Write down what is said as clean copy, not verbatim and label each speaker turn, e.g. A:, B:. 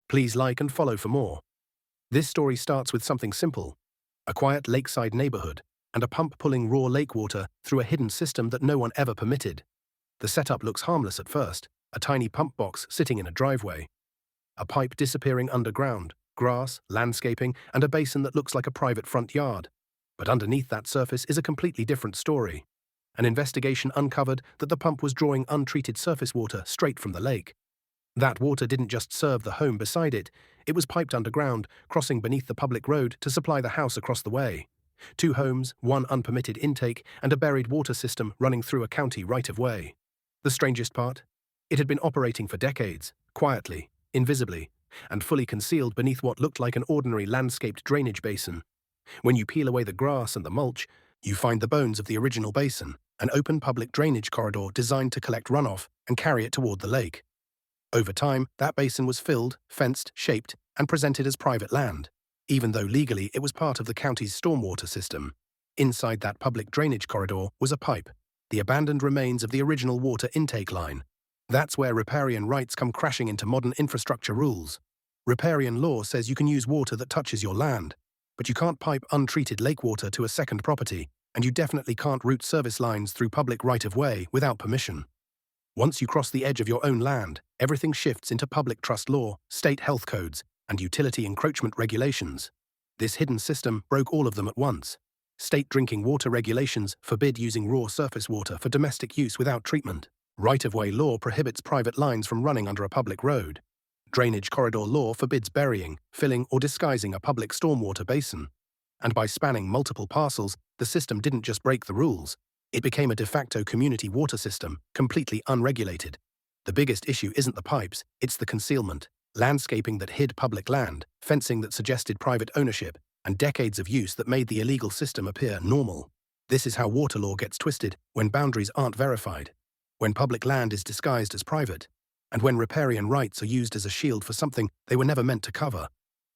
A: Please like and follow for more. This story starts with something simple: a quiet lakeside neighborhood and a pump pulling raw lake water through a hidden system that no one ever permitted. The setup looks harmless at first: a tiny pump box sitting in a driveway, a pipe disappearing underground, grass, landscaping, and a basin that looks like a private front yard. But underneath that surface is a completely different story. An investigation uncovered that the pump was drawing untreated surface water straight from the lake. That water didn't just serve the home beside it, it was piped underground, crossing beneath the public road to supply the house across the way. 2 homes, 1 unpermitted intake, and a buried water system running through a county right-of-way. The strangest part? It had been operating for decades, quietly, invisibly, and fully concealed beneath what looked like an ordinary landscaped drainage basin. When you peel away the grass and the mulch, you find the bones of the original basin, an open public drainage corridor designed to collect runoff and carry it toward the lake. Over time, that basin was filled, fenced, shaped, and presented as private land, even though legally it was part of the county's stormwater system. Inside that public drainage corridor was a pipe, the abandoned remains of the original water intake line. That's where riparian rights come crashing into modern infrastructure rules. Riparian law says you can use water that touches your land, but you can't pipe untreated lake water to a second property, and you definitely can't route service lines through public right-of-way without permission. Once you cross the edge of your own land, everything shifts into public trust law, state health codes, and utility encroachment regulations. This hidden system broke all of them at once. State drinking water regulations forbid using raw surface water for domestic use without treatment. Right-of-way law prohibits private lines from running under a public road. Drainage corridor law forbids burying, filling, or disguising a public stormwater basin. And by spanning multiple parcels, the system didn't just break the rules. It became a de facto community water system, completely unregulated. The biggest issue isn't the pipes, it's the concealment. Landscaping that hid public land, fencing that suggested private ownership, and decades of use that made the illegal system appear normal. This is how water law gets twisted when boundaries aren't verified, when public land is disguised as private, and when riparian rights are used as a shield for something they were never meant to cover.